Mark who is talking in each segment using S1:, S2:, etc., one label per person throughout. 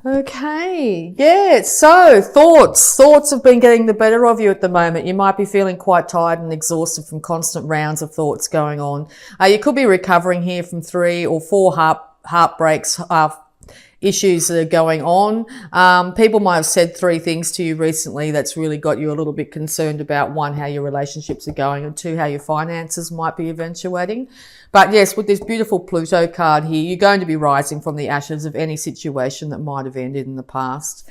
S1: Okay, yeah, so thoughts have been getting the better of you at the moment. You might be feeling quite tired and exhausted from constant rounds of thoughts going on. You could be recovering here from 3 or 4 heartbreaks, issues that are going on. People might have said 3 things to you recently that's really got you a little bit concerned about, 1, how your relationships are going, and 2, how your finances might be eventuating. But yes, with this beautiful Pluto card here, you're going to be rising from the ashes of any situation that might have ended in the past.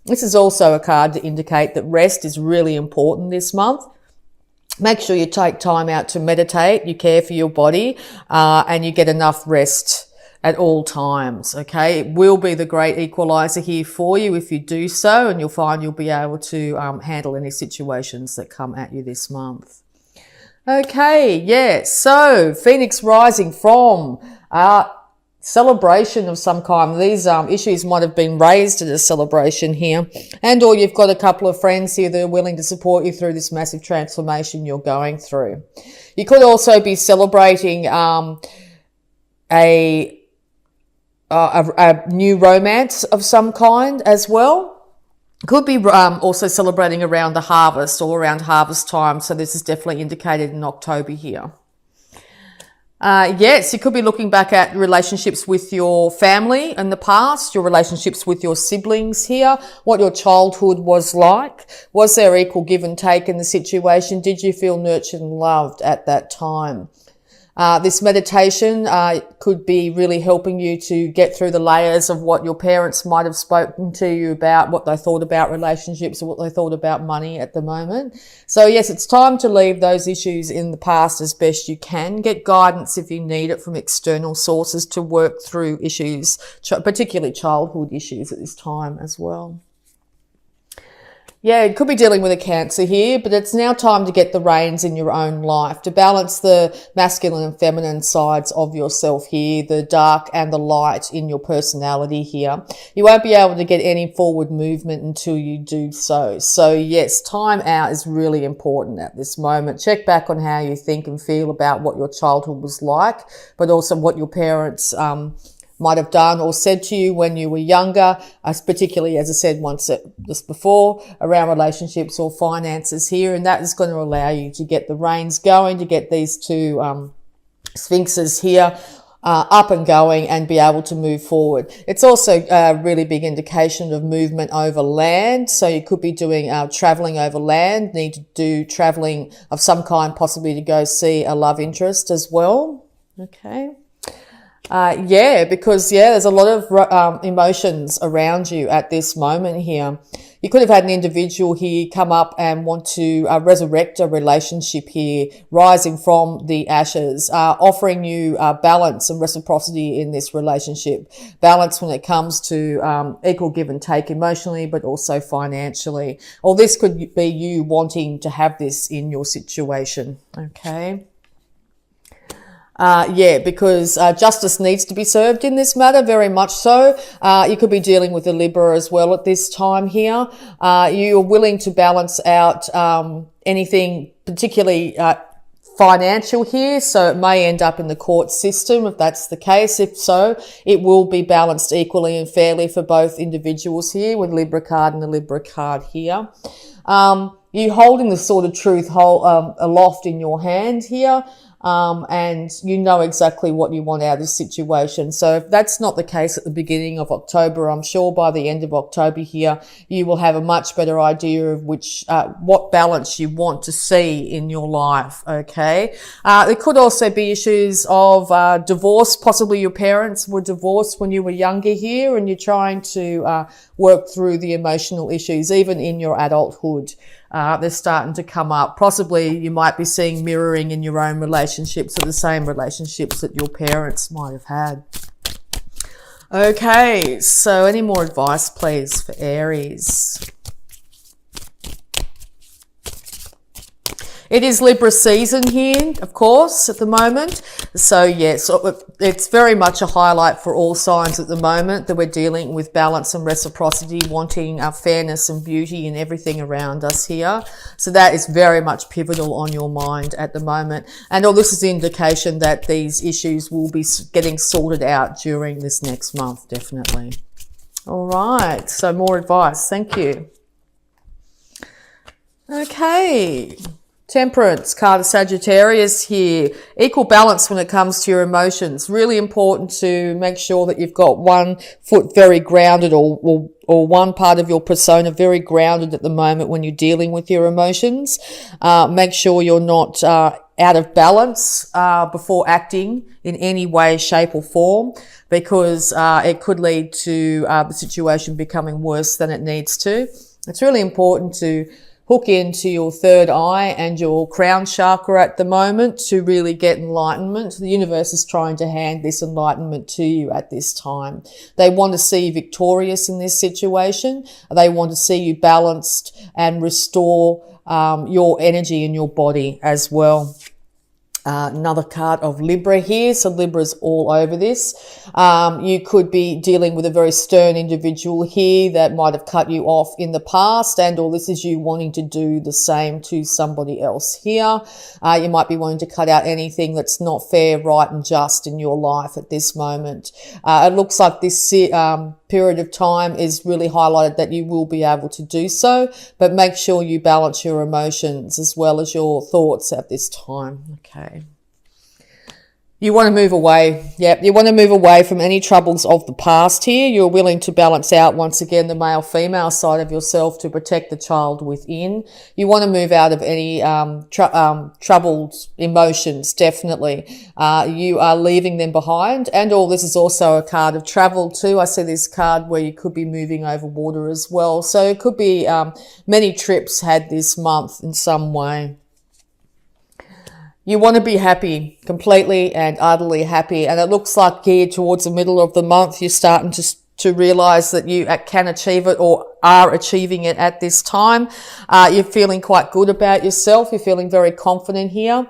S1: This is also a card to indicate that rest is really important this month. Make sure you take time out to meditate, you care for your body, and you get enough rest at all times, okay? It will be the great equalizer here for you if you do so, and you'll find you'll be able to handle any situations that come at you this month. Okay, yeah, so Phoenix rising from celebration of some kind. These issues might have been raised at a celebration here, and or you've got a couple of friends here that are willing to support you through this massive transformation you're going through. You could also be celebrating a new romance of some kind as well. Could be also celebrating around the harvest or around harvest time. So this is definitely indicated in October here. Yes, you could be looking back at relationships with your family in the past, your relationships with your siblings here, what your childhood was like. Was there equal give and take in the situation? Did you feel nurtured and loved at that time? This meditation could be really helping you to get through the layers of what your parents might have spoken to you about, what they thought about relationships, or what they thought about money at the moment. So yes, it's time to leave those issues in the past as best you can. Get guidance if you need it from external sources to work through issues, particularly childhood issues at this time as well. Yeah, it could be dealing with a Cancer here, but it's now time to get the reins in your own life, to balance the masculine and feminine sides of yourself here, the dark and the light in your personality here. You won't be able to get any forward movement until you do so. So yes, time out is really important at this moment. Check back on how you think and feel about what your childhood was like, but also what your parents might have done or said to you when you were younger, particularly, as I said once just before, around relationships or finances here. And that is going to allow you to get the reins going, to get these 2 sphinxes here up and going and be able to move forward. It's also a really big indication of movement over land. So you could be doing traveling over land, need to do traveling of some kind, possibly to go see a love interest as well. Okay. Yeah, because there's a lot of emotions around you at this moment here. You could have had an individual here come up and want to resurrect a relationship here, rising from the ashes, offering you balance and reciprocity in this relationship. Balance when it comes to equal give and take emotionally, but also financially. Or this could be you wanting to have this in your situation. Okay. Because justice needs to be served in this matter, very much so. You could be dealing with a Libra as well at this time here. You are willing to balance out anything particularly financial here, so it may end up in the court system if that's the case. If so, it will be balanced equally and fairly for both individuals here, with Libra card and the Libra card here. You holding the sort of truth aloft in your hand here. And you know exactly what you want out of the situation. So if that's not the case at the beginning of October, I'm sure by the end of October here, you will have a much better idea of what balance you want to see in your life. Okay. There could also be issues of divorce. Possibly your parents were divorced when you were younger here, and you're trying to work through the emotional issues, even in your adulthood. They're starting to come up. Possibly you might be seeing mirroring in your own relationships, or the same relationships that your parents might have had. Okay, so any more advice, please, for Aries? It is Libra season here, of course, at the moment. So yes, it's very much a highlight for all signs at the moment that we're dealing with balance and reciprocity, wanting fairness and beauty in everything around us here. So that is very much pivotal on your mind at the moment. And all this is the indication that these issues will be getting sorted out during this next month, definitely. All right, so more advice. Thank you. Okay. Temperance, card of Sagittarius here. Equal balance when it comes to your emotions. Really important to make sure that you've got one foot very grounded or one part of your persona very grounded at the moment when you're dealing with your emotions. Make sure you're not out of balance before acting in any way, shape or form, because it could lead to the situation becoming worse than it needs to. It's really important to hook into your third eye and your crown chakra at the moment to really get enlightenment. The universe is trying to hand this enlightenment to you at this time. They want to see you victorious in this situation. They want to see you balanced and restore your energy in your body as well. Another card of Libra here. So Libra's all over this. You could be dealing with a very stern individual here that might have cut you off in the past, and or this is you wanting to do the same to somebody else here. You might be wanting to cut out anything that's not fair, right and just in your life at this moment. It looks like this period of time is really highlighted that you will be able to do so, but make sure you balance your emotions as well as your thoughts at this time. Okay. You want to move away. Yep, you want to move away from any troubles of the past here. You're willing to balance out, once again, the male-female side of yourself to protect the child within. You want to move out of any troubled emotions, definitely. You are leaving them behind. And all this is also a card of travel too. I see this card where you could be moving over water as well. So it could be many trips had this month in some way. You want to be happy, completely and utterly happy. And it looks like here towards the middle of the month, you're starting to realize that you can achieve it or are achieving it at this time. You're feeling quite good about yourself. You're feeling very confident here.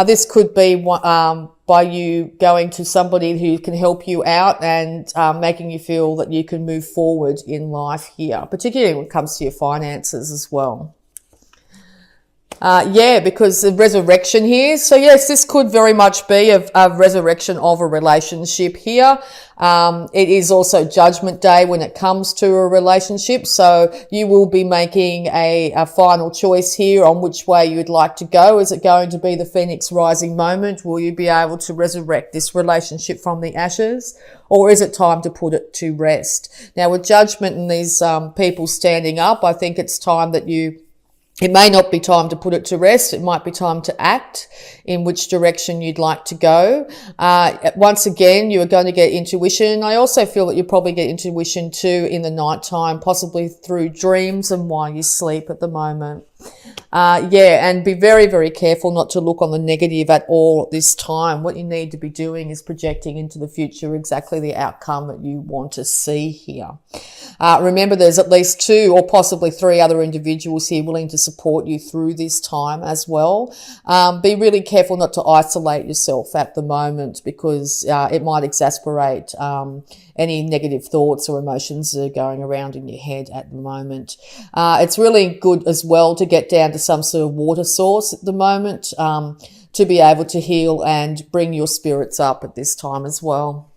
S1: This could be by you going to somebody who can help you out and making you feel that you can move forward in life here, particularly when it comes to your finances as well. Because the resurrection here. So yes, this could very much be a resurrection of a relationship here. It is also Judgment Day when it comes to a relationship. So you will be making a final choice here on which way you'd like to go. Is it going to be the Phoenix rising moment? Will you be able to resurrect this relationship from the ashes? Or is it time to put it to rest? Now with Judgment and these people standing up, I think it's time that it may not be time to put it to rest. It might be time to act in which direction you'd like to go. Once again, you are going to get intuition. I also feel that you probably get intuition too in the nighttime, possibly through dreams and while you sleep at the moment. And be very, very careful not to look on the negative at all at this time. What you need to be doing is projecting into the future exactly the outcome that you want to see here. Remember, there's at least 2 or possibly 3 other individuals here willing to support you through this time as well. Be really careful not to isolate yourself at the moment because it might exasperate any negative thoughts or emotions that are going around in your head at the moment. It's really good as well to get down to some sort of water source at the moment to be able to heal and bring your spirits up at this time as well.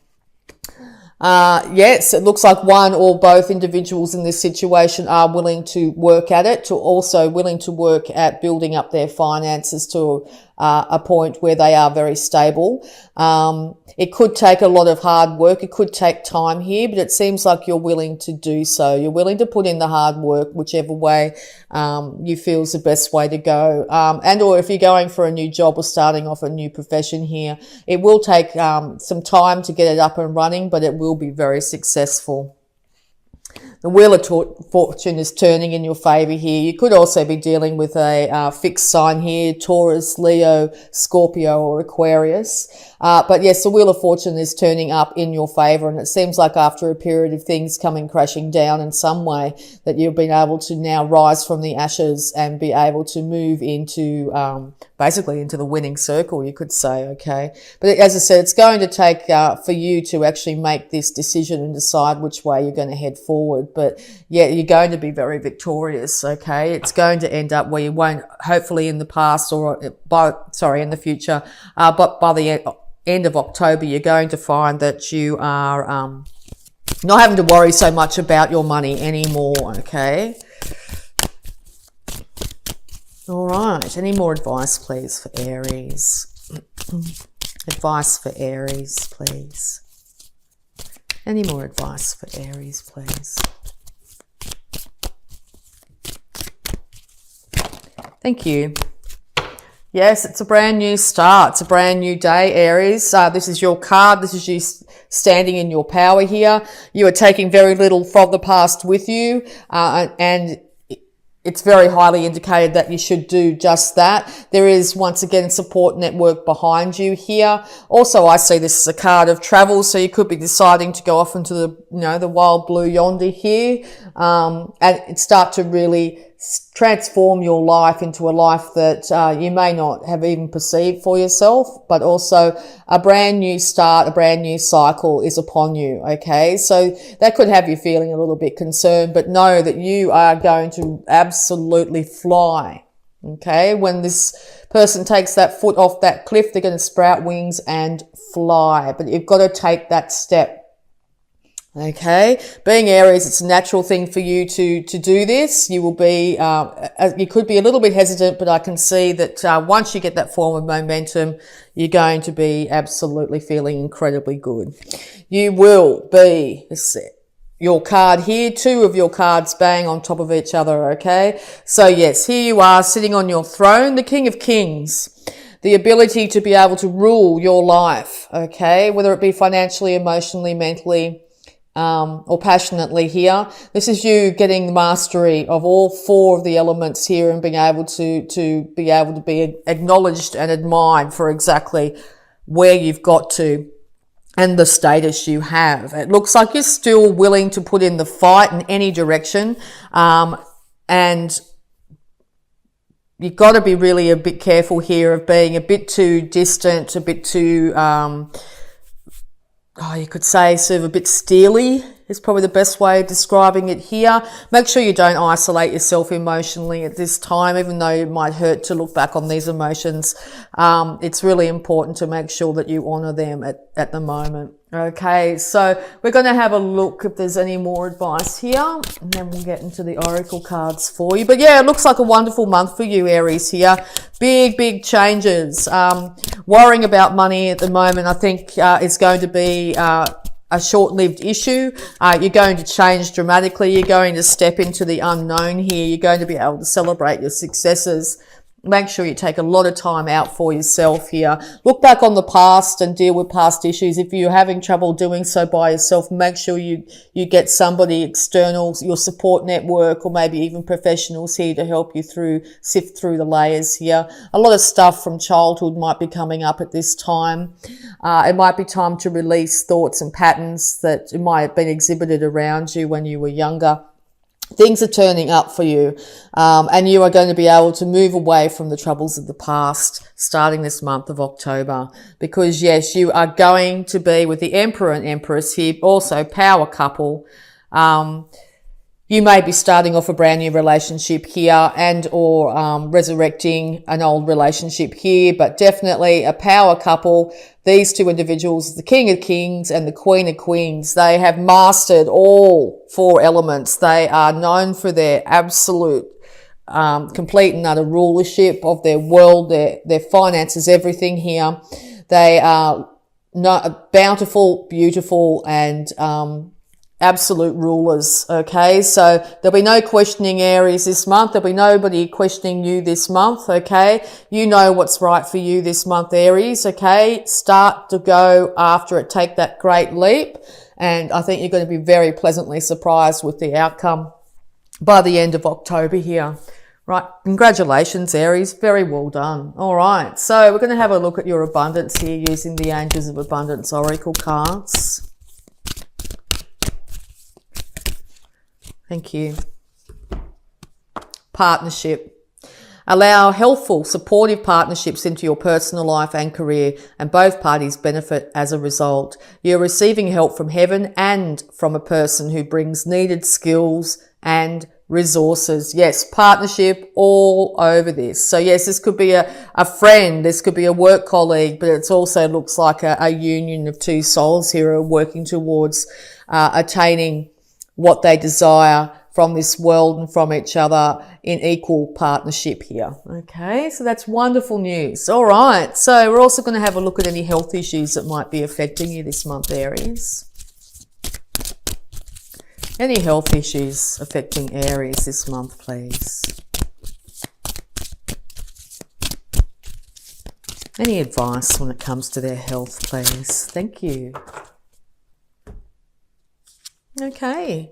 S1: Yes, it looks like one or both individuals in this situation are willing to work at it, to also willing to work at building up their finances to a point where they are very stable. It could take a lot of hard work. It could take time here, but it seems like you're willing to do so. You're willing to put in the hard work, whichever way you feel is the best way to go. And or if you're going for a new job or starting off a new profession here, it will take some time to get it up and running, but it will be very successful. The Wheel of Fortune is turning in your favour here. You could also be dealing with a fixed sign here, Taurus, Leo, Scorpio or Aquarius. But yes, the Wheel of Fortune is turning up in your favour, and it seems like after a period of things coming crashing down in some way that you've been able to now rise from the ashes and be able to move into basically into the winning circle, you could say, okay? But as I said, it's going to take for you to actually make this decision and decide which way you're going to head forward. But yeah, you're going to be very victorious, okay? It's going to end up where you won't, hopefully in the past or in the future, but by the end of October, you're going to find that you are Not having to worry so much about your money anymore, okay? All right, any more advice, please, for Aries? Advice for Aries, please. Any more advice for Aries, please? Thank you. Yes, it's a brand new start. It's a brand new day, Aries. This is your card. This is you standing in your power here. You are taking very little from the past with you, and it's very highly indicated that you should do just that. There is, once again, support network behind you here. Also, I see this as a card of travel, so you could be deciding to go off into the wild blue yonder here, and start to really transform your life into a life that you may not have even perceived for yourself, but also a brand new start, a brand new cycle is upon you, okay? So that could have you feeling a little bit concerned, but know that you are going to absolutely fly, okay? When this person takes that foot off that cliff, they're going to sprout wings and fly, but you've got to take that step. Okay, being Aries, it's a natural thing for you to do this. You will be, you could be a little bit hesitant, but I can see that once you get that form of momentum, you're going to be absolutely feeling incredibly good. You will be, your card here, two of your cards bang on top of each other, okay? So yes, here you are sitting on your throne, the King of Kings. The ability to be able to rule your life, okay? Whether it be financially, emotionally, mentally, or passionately here. This is you getting the mastery of all four of the elements here and being able to be acknowledged and admired for exactly where you've got to and the status you have. It looks like you're still willing to put in the fight in any direction, and you've got to be really a bit careful here of being a bit too distant, a bit too you could say sort of a bit steely is probably the best way of describing it here. Make sure you don't isolate yourself emotionally at this time, even though it might hurt to look back on these emotions. It's really important to make sure that you honour them at the moment. Okay, so we're going to have a look if there's any more advice here, and then we'll get into the oracle cards for you. But yeah, it looks like a wonderful month for you, Aries, here. Big changes. Worrying about money at the moment, I think, is going to be a short-lived issue. You're going to change dramatically. You're going to step into the unknown here. You're going to be able to celebrate your successes. Make sure you take a lot of time out for yourself here. Look back on the past and deal with past issues. If you're having trouble doing so by yourself, make sure you get somebody external, your support network, or maybe even professionals here to help you sift through the layers here. A lot of stuff from childhood might be coming up at this time. It might be time to release thoughts and patterns that might have been exhibited around you when you were younger. Things are turning up for you, and you are going to be able to move away from the troubles of the past starting this month of October, because yes, you are going to be with the Emperor and Empress here, also power couple. You may be starting off a brand new relationship here and or resurrecting an old relationship here, but definitely a power couple. These two individuals, the King of Kings and the Queen of Queens, they have mastered all four elements. They are known for their absolute complete and utter rulership of their world, their finances, everything here. They are bountiful, beautiful, and absolute rulers. Okay, so there'll be no questioning Aries this month. There'll be nobody questioning you this month. Okay, you know what's right for you this month, Aries. Okay, start to go after it. Take that great leap, and I think you're going to be very pleasantly surprised with the outcome by the end of October here. Right, congratulations, Aries. Very well done. All right, so we're going to have a look at your abundance here using the Angels of Abundance Oracle cards. Thank you. Partnership. Allow healthful, supportive partnerships into your personal life and career, and both parties benefit as a result. You're receiving help from heaven and from a person who brings needed skills and resources. Yes, partnership all over this. So yes, this could be a friend, this could be a work colleague, but it also looks like a union of two souls here who are working towards attaining what they desire from this world and from each other in equal partnership here. Okay, so that's wonderful news. All right, so we're also going to have a look at any health issues that might be affecting you this month, Aries. Any health issues affecting Aries this month, please. Any advice when it comes to their health, please? Thank you. Okay.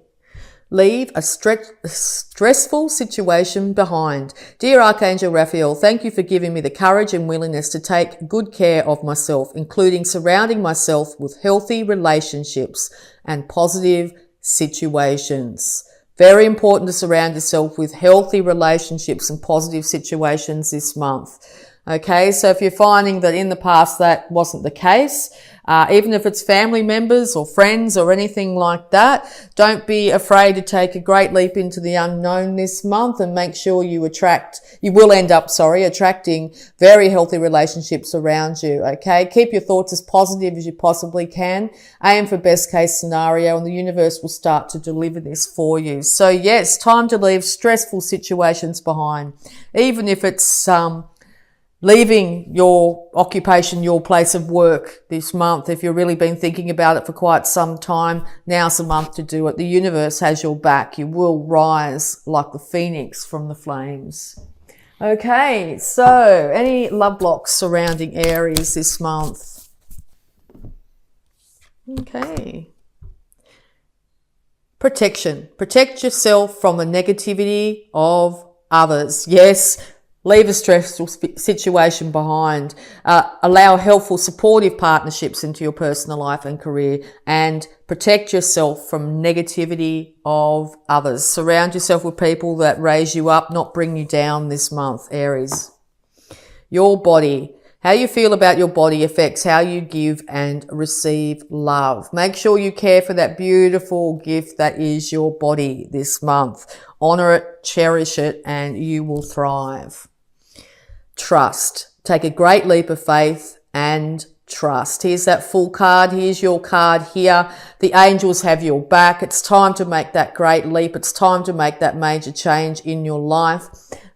S1: Leave a stressful situation behind. Dear Archangel Raphael, thank you for giving me the courage and willingness to take good care of myself, including surrounding myself with healthy relationships and positive situations. Very important to surround yourself with healthy relationships and positive situations this month. Okay, so if you're finding that in the past that wasn't the case, even if it's family members or friends or anything like that, don't be afraid to take a great leap into the unknown this month and make sure you will end up attracting very healthy relationships around you. Okay, keep your thoughts as positive as you possibly can. Aim for best case scenario and the universe will start to deliver this for you. So yes, time to leave stressful situations behind, even if it's leaving your occupation, your place of work this month. If you've really been thinking about it for quite some time, now's the month to do it. The universe has your back. You will rise like the phoenix from the flames. Okay, so any love blocks surrounding Aries this month? Okay. Protection. Protect yourself from the negativity of others. Yes. Leave a stressful situation behind. Allow helpful, supportive partnerships into your personal life and career, and protect yourself from negativity of others. Surround yourself with people that raise you up, not bring you down this month, Aries. Your body. How you feel about your body affects how you give and receive love. Make sure you care for that beautiful gift that is your body this month. Honor it, cherish it, and you will thrive. Trust. Take a great leap of faith and trust. Here's that full card. Here's your card here. The angels have your back. It's time to make that great leap. It's time to make that major change in your life.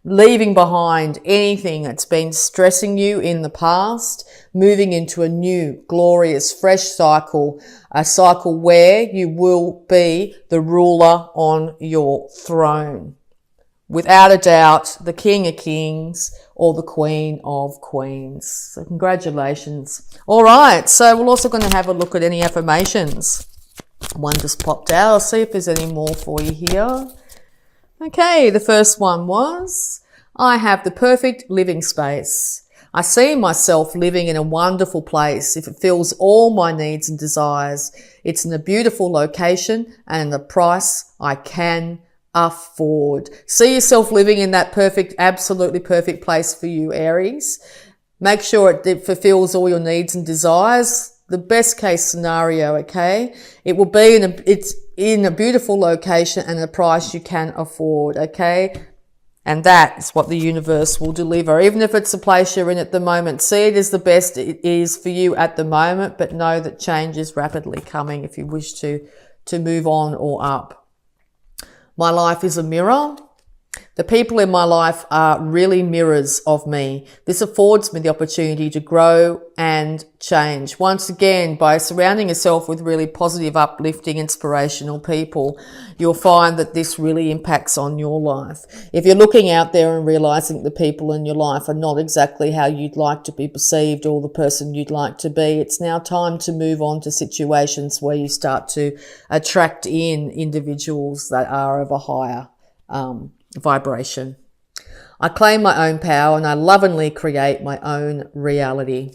S1: Leaving behind anything that's been stressing you in the past, moving into a new, glorious, fresh cycle, a cycle where you will be the ruler on your throne. Without a doubt, the King of Kings or the Queen of Queens. So congratulations. All right, so we're also going to have a look at any affirmations. One just popped out. I'll see if there's any more for you here. Okay, the first one was, I have the perfect living space. I see myself living in a wonderful place if it fills all my needs and desires. It's in a beautiful location and at a price I can afford. See yourself living in that perfect, absolutely perfect place for you, Aries. Make sure it fulfills all your needs and desires. The best case scenario, okay? It will be it's in a beautiful location and a price you can afford, okay? And that is what the universe will deliver. Even if it's the place you're in at the moment, see it as the best it is for you at the moment, but know that change is rapidly coming if you wish to move on or up. My life is a mirror. The people in my life are really mirrors of me. This affords me the opportunity to grow and change. Once again, by surrounding yourself with really positive, uplifting, inspirational people, you'll find that this really impacts on your life. If you're looking out there and realizing the people in your life are not exactly how you'd like to be perceived or the person you'd like to be, it's now time to move on to situations where you start to attract in individuals that are of a higher vibration. I claim my own power and I lovingly create my own reality.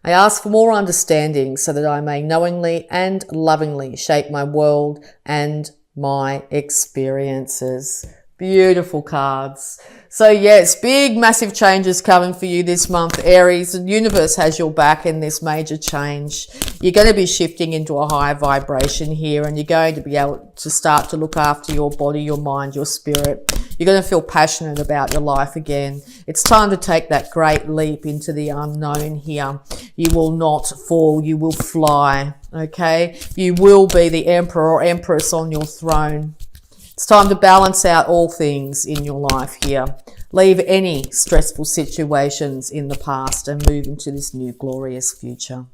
S1: I ask for more understanding so that I may knowingly and lovingly shape my world and my experiences. Beautiful cards. So yes, big, massive changes coming for you this month, Aries. The universe has your back in this major change. You're going to be shifting into a higher vibration here, and you're going to be able to start to look after your body, your mind, your spirit. You're going to feel passionate about your life again. It's time to take that great leap into the unknown here. You will not fall. You will fly. Okay? You will be the emperor or empress on your throne. It's time to balance out all things in your life here. Leave any stressful situations in the past and move into this new glorious future.